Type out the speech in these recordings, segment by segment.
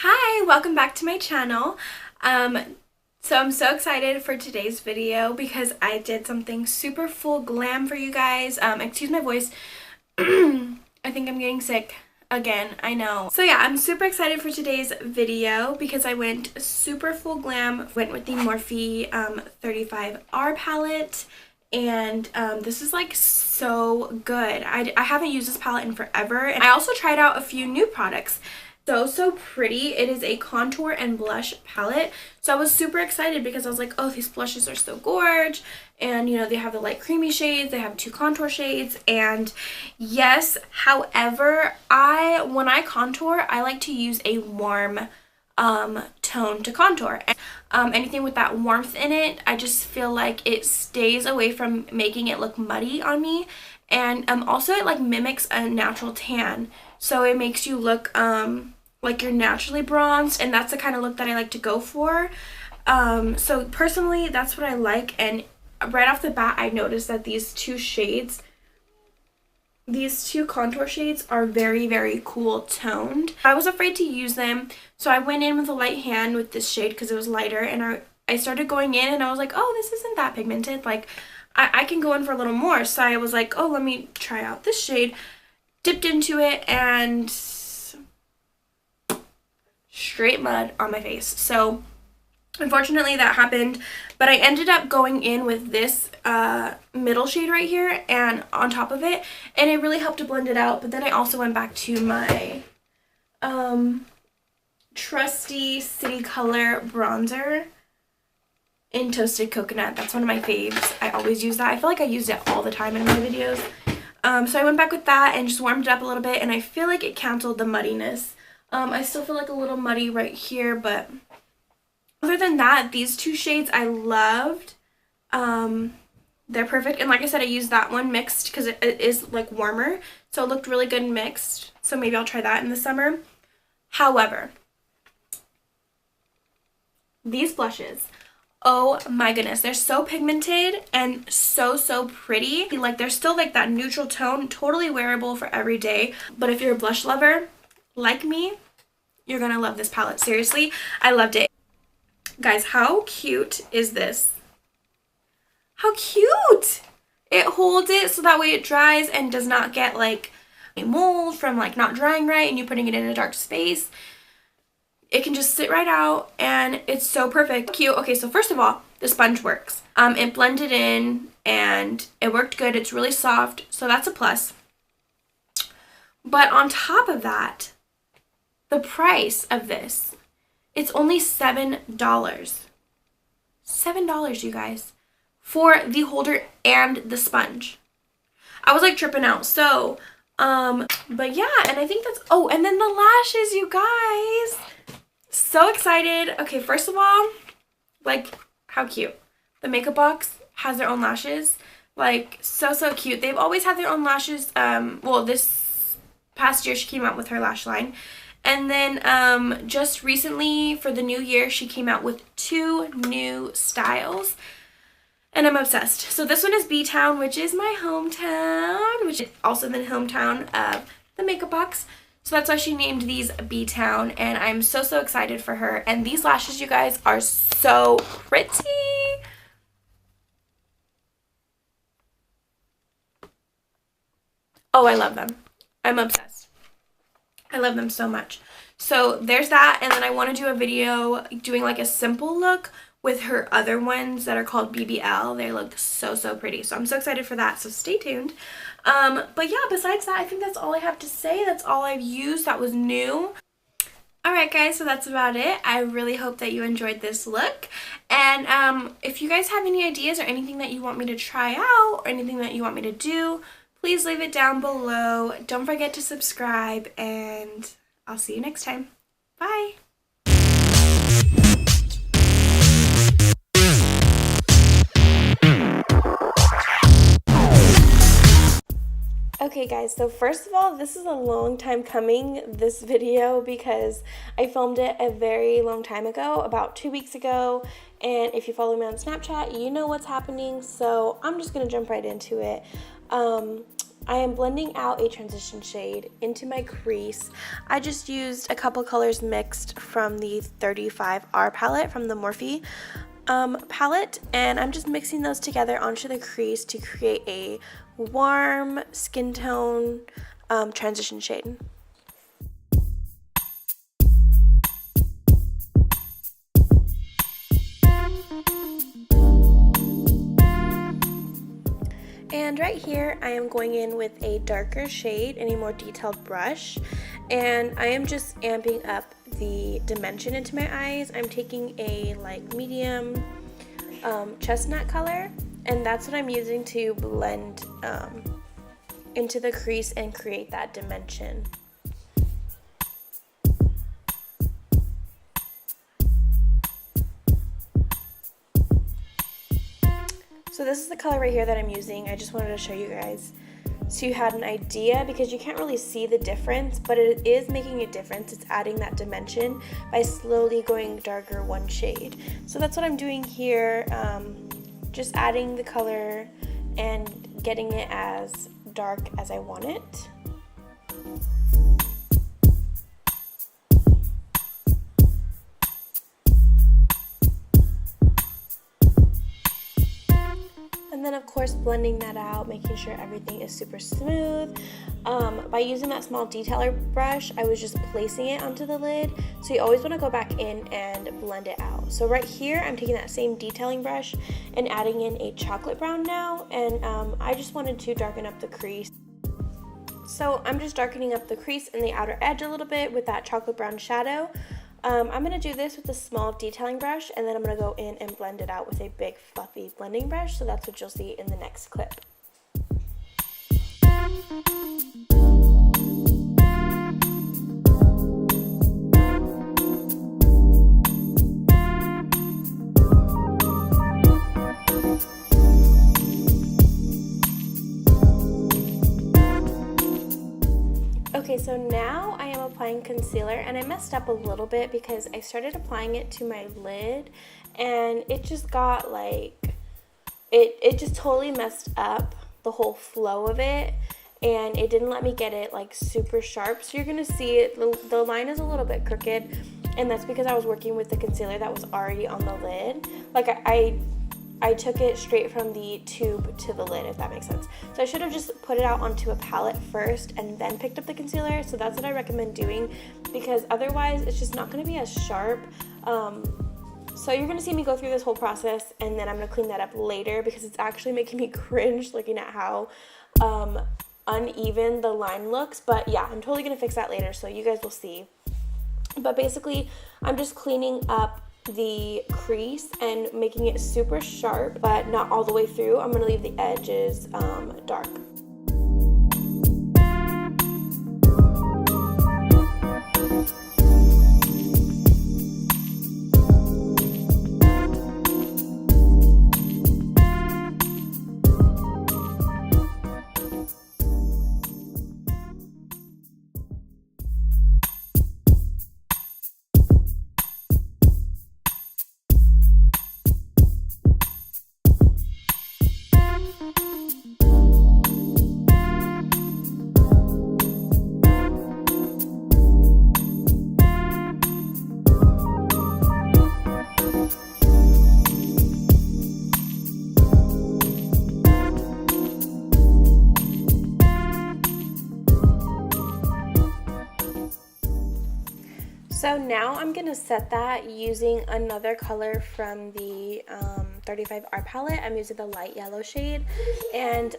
Hi, welcome back to my channel. So I'm so excited for today's video because I did something super full glam for you guys. Excuse my voice. I think I'm getting sick again, I know. So yeah, I'm super excited for today's video because I went super full glam. Went with the Morphe 35R palette. And this is like so good. I haven't used this palette in forever. And I also tried out a few new products. So pretty. It is a contour and blush palette. So I was super excited because I was like, oh, these blushes are so gorge. And you know, they have the light creamy shades, they have two contour shades, and yes, however, when I contour, I like to use a warm tone to contour. And anything with that warmth in it, I just feel like it stays away from making it look muddy on me. And also it like mimics a natural tan, so it makes you look like you're naturally bronzed, and that's the kind of look that I like to go for. So personally, that's what I like. And right off the bat, I noticed that these two contour shades are very, very cool toned. I was afraid to use them, so I went in with a light hand with this shade because it was lighter, and I started going in and I was like, oh, this isn't that pigmented, like I can go in for a little more. So I was like, oh, let me try out this shade, dipped into it, and straight mud on my face. So unfortunately that happened, but I ended up going in with this middle shade right here and on top of it, and it really helped to blend it out. But then I also went back to my trusty City Color bronzer in Toasted Coconut. That's one of my faves. I always use that. I feel like I used it all the time in my videos. So I went back with that and just warmed it up a little bit, and I feel like it canceled the muddiness. I still feel like a little muddy right here, but other than that, these two shades I loved. They're perfect. And like I said, I used that one mixed because it is like warmer, so it looked really good mixed. So maybe I'll try that in the summer. However, these blushes, oh my goodness, they're so pigmented and so pretty. Like, they're still like that neutral tone, totally wearable for every day. But if you're a blush lover like me, you're gonna love this palette. Seriously, I loved it. Guys, how cute is this? How cute! It holds it so that way it dries and does not get like a mold from like not drying right and you putting it in a dark space. It can just sit right out, and it's so perfect. Cute. Okay, so first of all, the sponge works. It blended in and it worked good. It's really soft, so that's a plus. But on top of that, the price of this, it's only $7. $7, you guys, for the holder and the sponge. I was like tripping out. So, but yeah, and I think that's, oh, and then the lashes, you guys. So excited. Okay, first of all, like, how cute. The makeup box has their own lashes. Like, so cute. They've always had their own lashes. Well, this past year she came out with her lash line. And then just recently for the new year, she came out with 2 new styles. And I'm obsessed. So this one is B-Town, which is my hometown, which is also the hometown of the makeup box. So that's why she named these B-Town, and I'm so excited for her. And these lashes, you guys, are so pretty. Oh, I love them. I'm obsessed. I love them so much. So there's that, and then I want to do a video doing like a simple look with her other ones that are called BBL. They look so pretty. So I'm so excited for that, so stay tuned. But yeah, besides that, I think that's all I have to say. That's all I've used that was new. Alright guys, so that's about it. I really hope that you enjoyed this look. And if you guys have any ideas or anything that you want me to try out or anything that you want me to do, please leave it down below. Don't forget to subscribe, and I'll see you next time. Bye! Okay guys, so first of all, this is a long time coming, this video, because I filmed it a very long time ago, about 2 weeks ago, and if you follow me on Snapchat, you know what's happening, so I'm just going to jump right into it. I am blending out a transition shade into my crease. I just used a couple colors mixed from the 35R palette from the Morphe palette, and I'm just mixing those together onto the crease to create a warm skin tone transition shade. And right here, I am going in with a darker shade and a more detailed brush, and I am just amping up the dimension into my eyes. I'm taking a like medium chestnut color, and that's what I'm using to blend into the crease and create that dimension. So this is the color right here that I'm using. I just wanted to show you guys so you had an idea, because you can't really see the difference, but it is making a difference. It's adding that dimension by slowly going darker one shade. So that's what I'm doing here, just adding the color and getting it as dark as I want it. And then of course blending that out, making sure everything is super smooth. By using that small detailer brush, I was just placing it onto the lid, so you always want to go back in and blend it out. So right here I'm taking that same detailing brush and adding in a chocolate brown now, and I just wanted to darken up the crease. So I'm just darkening up the crease and the outer edge a little bit with that chocolate brown shadow. I'm going to do this with a small detailing brush, and then I'm going to go in and blend it out with a big fluffy blending brush, so that's what you'll see in the next clip. Okay, so now I am applying concealer, and I messed up a little bit because I started applying it to my lid and it just got like, it just totally messed up the whole flow of it, and it didn't let me get it like super sharp. So you're gonna see it, the line is a little bit crooked, and that's because I was working with the concealer that was already on the lid. Like I took it straight from the tube to the lid, if that makes sense. So I should have just put it out onto a palette first and then picked up the concealer. So that's what I recommend doing, because otherwise it's just not going to be as sharp. So you're going to see me go through this whole process, and then I'm going to clean that up later, because it's actually making me cringe looking at how uneven the line looks. But yeah, I'm totally going to fix that later, so you guys will see. But basically, I'm just cleaning up the crease and making it super sharp, but not all the way through. I'm going to leave the edges dark. So now I'm going to set that using another color from the 35R palette. I'm using the light yellow shade and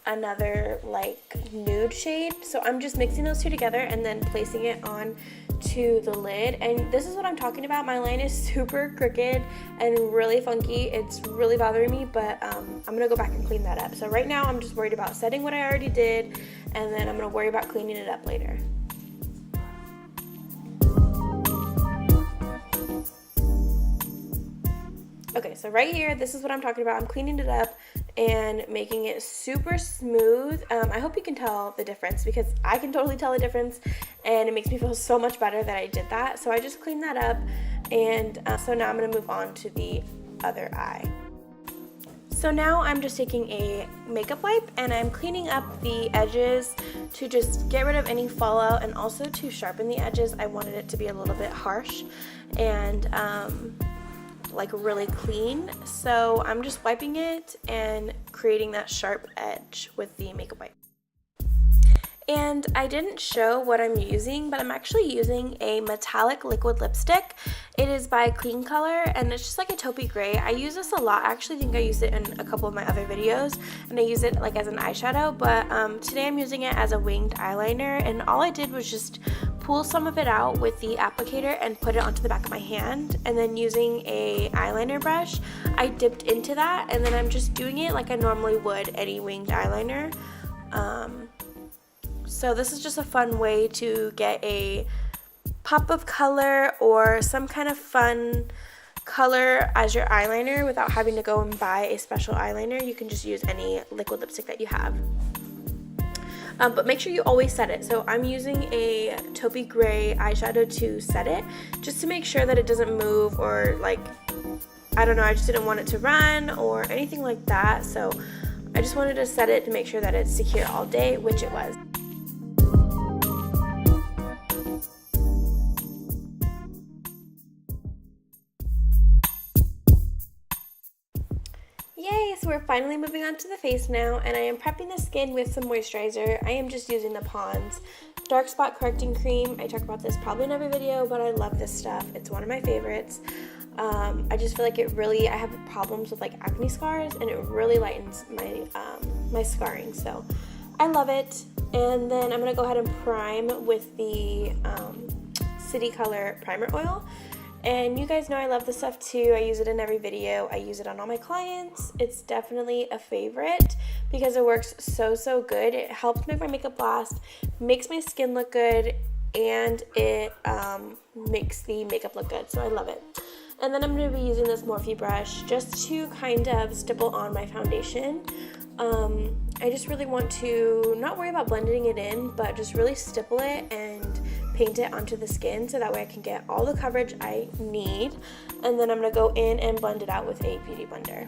another like nude shade. So I'm just mixing those two together and then placing it on to the lid. And this is what I'm talking about. My line is super crooked and really funky. It's really bothering me, but I'm going to go back and clean that up. So right now I'm just worried about setting what I already did, and then I'm going to worry about cleaning it up later. Okay, so right here, this is what I'm talking about. I'm cleaning it up and making it super smooth. I hope you can tell the difference, because I can totally tell the difference, and it makes me feel so much better that I did that. So I just cleaned that up, and so now I'm going to move on to the other eye. So now I'm just taking a makeup wipe and I'm cleaning up the edges to just get rid of any fallout and also to sharpen the edges. I wanted it to be a little bit harsh and like really clean. So I'm just wiping it and creating that sharp edge with the makeup wipe. And I didn't show what I'm using, but I'm actually using a metallic liquid lipstick. It is by Klean Kolor, and it's just like a taupey gray. I use this a lot. I actually think I used it in a couple of my other videos, and I use it like as an eyeshadow, but today I'm using it as a winged eyeliner, and all I did was just pull some of it out with the applicator and put it onto the back of my hand, and then using a eyeliner brush, I dipped into that, and then I'm just doing it like I normally would any winged eyeliner. So this is just a fun way to get a pop of color or some kind of fun color as your eyeliner without having to go and buy a special eyeliner. You can just use any liquid lipstick that you have. But make sure you always set it. So I'm using a taupey gray eyeshadow to set it, just to make sure that it doesn't move or like, I don't know, I just didn't want it to run or anything like that. So I just wanted to set it to make sure that it's secure all day, which it was. Yay, so we're finally moving on to the face now, and I am prepping the skin with some moisturizer. I am just using the Pond's Dark Spot Correcting Cream. I talk about this probably in every video, but I love this stuff. It's one of my favorites. I just feel like it really, I have problems with like acne scars, and it really lightens my, my scarring, so I love it. And then I'm going to go ahead and prime with the City Color Primer Oil. And you guys know I love this stuff too. I use it in every video. I use it on all my clients. It's definitely a favorite because it works so good. It helps make my makeup last, makes my skin look good, and it makes the makeup look good. So I love it. And then I'm going to be using this Morphe brush just to kind of stipple on my foundation. I just really want to not worry about blending it in, but just really stipple it and paint it onto the skin so that way I can get all the coverage I need. And then I'm going to go in and blend it out with a beauty blender.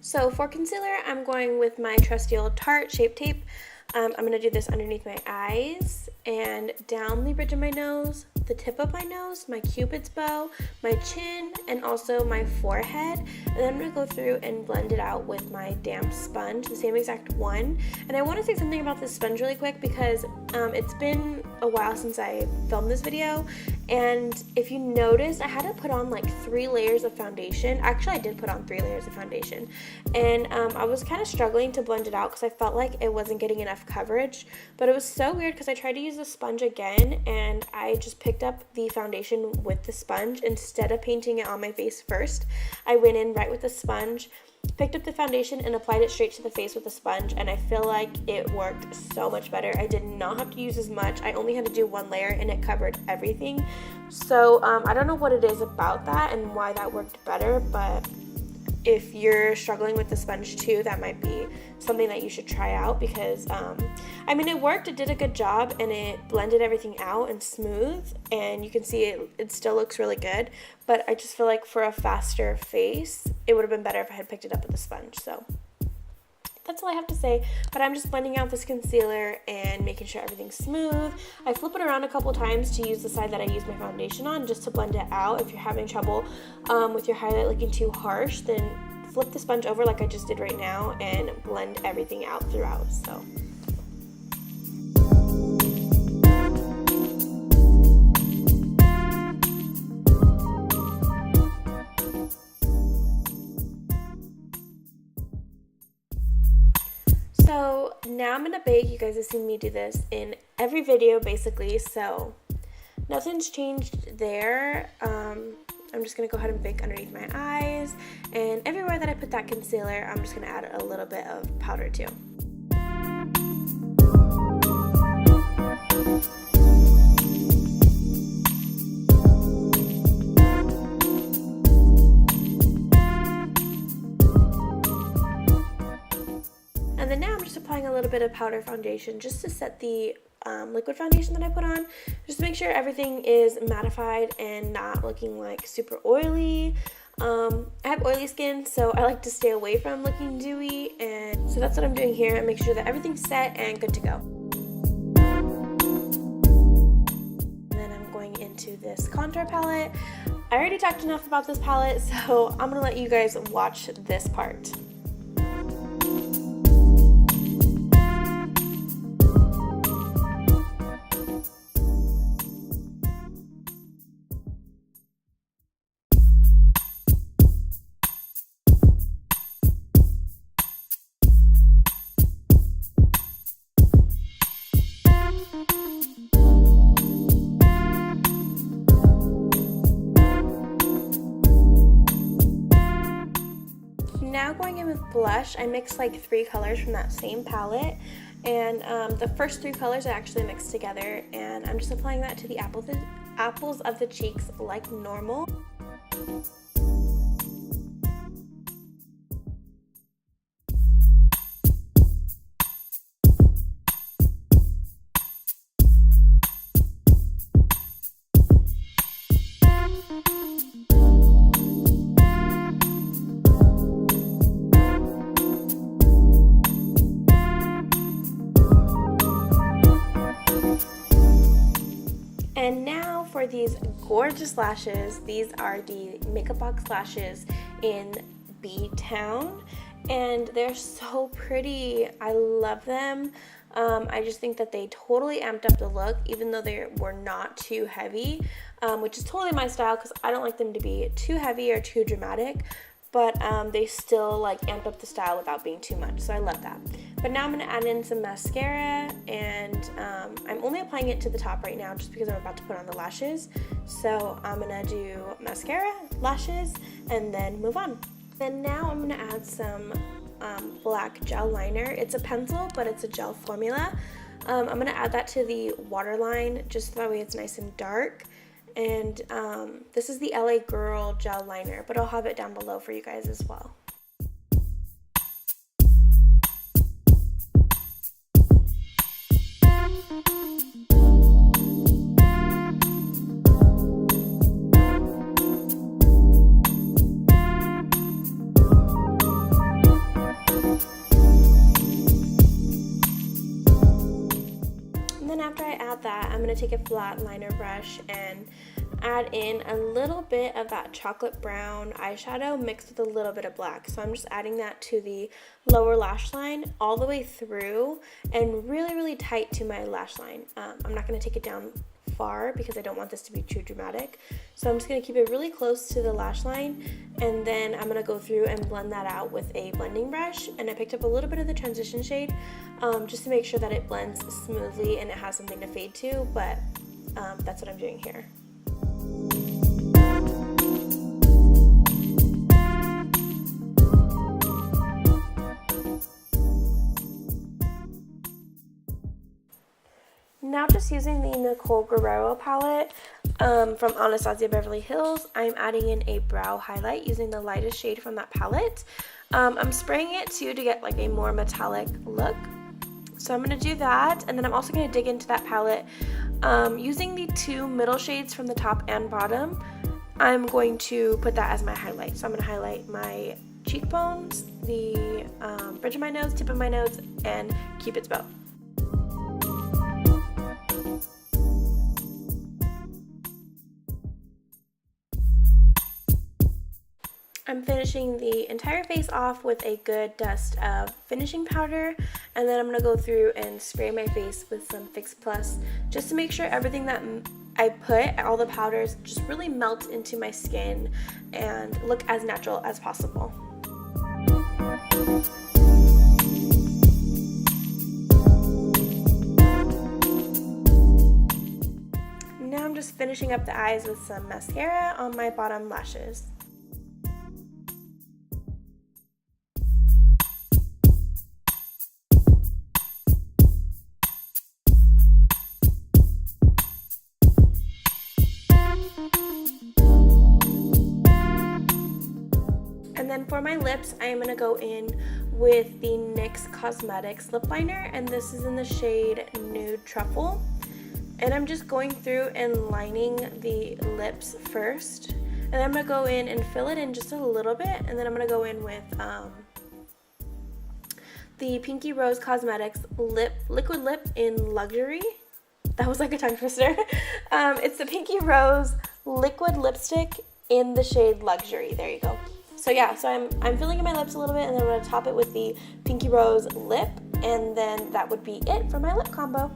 So for concealer, I'm going with my trusty old Tarte Shape Tape. I'm going to do this underneath my eyes and down the bridge of my nose, the tip of my nose, my cupid's bow, my chin, and also my forehead. And then I'm going to go through and blend it out with my damp sponge, the same exact one. And I want to say something about this sponge really quick because it's been a while since I filmed this video. And if you noticed, I had to put on like 3 layers of foundation. Actually, I did put on 3 layers of foundation. And I was kind of struggling to blend it out because I felt like it wasn't getting enough coverage. But it was so weird because I tried to use the sponge again and I just picked up the foundation with the sponge instead of painting it on my face first. I went in right with the sponge, picked up the foundation and applied it straight to the face with a sponge, and I feel like it worked so much better. I did not have to use as much. I only had to do 1 layer and it covered everything. So I don't know what it is about that and why that worked better, but if you're struggling with the sponge too, that might be something that you should try out because I mean, it worked, it did a good job, and it blended everything out and smooth, and you can see it still looks really good, but I just feel like for a faster face it would have been better if I had picked it up with a sponge. So that's all I have to say. But I'm just blending out this concealer and making sure everything's smooth. I flip it around a couple times to use the side that I use my foundation on, just to blend it out. If you're having trouble with your highlight looking too harsh, then flip the sponge over like I just did right now and blend everything out throughout. So now I'm gonna bake. You guys have seen me do this in every video basically, so nothing's changed there. I'm just gonna go ahead and bake underneath my eyes, and everywhere that I put that concealer, I'm just gonna add a little bit of powder too. And then now I'm just applying a little bit of powder foundation just to set the liquid foundation that I put on, just to make sure everything is mattified and not looking like super oily. I have oily skin, so I like to stay away from looking dewy, and so that's what I'm doing here, and make sure that everything's set and good to go. And then I'm going into this contour palette. I already talked enough about this palette, so I'm gonna let you guys watch this part. Now going in with blush, I mixed like 3 colors from that same palette, and the first 3 colors I actually mixed together, and I'm just applying that to the apples of the cheeks like normal. And now for these gorgeous lashes. These are the Makeup Box lashes in B-Town, and they're so pretty. I love them. I just think that they totally amped up the look, even though they were not too heavy, which is totally my style because I don't like them to be too heavy or too dramatic, but they still like amped up the style without being too much, so I love that. But now I'm going to add in some mascara, and I'm only applying it to the top right now just because I'm about to put on the lashes. So I'm going to do mascara, lashes, and then move on. Then now I'm going to add some black gel liner. It's a pencil, but it's a gel formula. I'm going to add that to the waterline just so that way it's nice and dark. And this is the LA Girl gel liner, but I'll have it down below for you guys as well. After I add that, I'm going to take a flat liner brush and add in a little bit of that chocolate brown eyeshadow mixed with a little bit of black. So I'm just adding that to the lower lash line all the way through and really tight to my lash line. I'm not going to take it down far because I don't want this to be too dramatic. So I'm just going to keep it really close to the lash line, and then I'm going to go through and blend that out with a blending brush. And I picked up a little bit of the transition shade just to make sure that it blends smoothly and it has something to fade to, but that's what I'm doing here. Now just using the Nicole Guerrero palette from Anastasia Beverly Hills, I'm adding in a brow highlight using the lightest shade from that palette. I'm spraying it too to get like a more metallic look. So I'm going to do that, and then I'm also going to dig into that palette using the 2 middle shades from the top and bottom. I'm going to put that as my highlight. So I'm going to highlight my cheekbones, the bridge of my nose, tip of my nose, and Cupid's bow. I'm finishing the entire face off with a good dust of finishing powder, and then I'm going to go through and spray my face with some Fix Plus just to make sure everything that I put, all the powders, just really melt into my skin and look as natural as possible. Now I'm just finishing up the eyes with some mascara on my bottom lashes. And then for my lips, I am going to go in with the NYX Cosmetics lip liner, and this is in the shade Nude Truffle. And I'm just going through and lining the lips first. And then I'm going to go in and fill it in just a little bit, and then I'm going to go in with the Pinky Rose Cosmetics Liquid Lip in Luxury. That was like a tongue twister. It's the Pinky Rose Liquid Lipstick in the shade Luxury. There you go. So yeah, so I'm filling in my lips a little bit, and then I'm going to top it with the Pinky Rose lip, and then that would be it for my lip combo.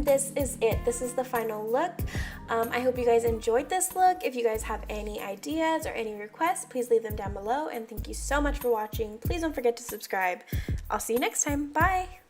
This is it. This is the final look. I hope you guys enjoyed this look. If you guys have any ideas or any requests, please leave them down below. And thank you so much for watching. Please don't forget to subscribe. I'll see you next time. Bye!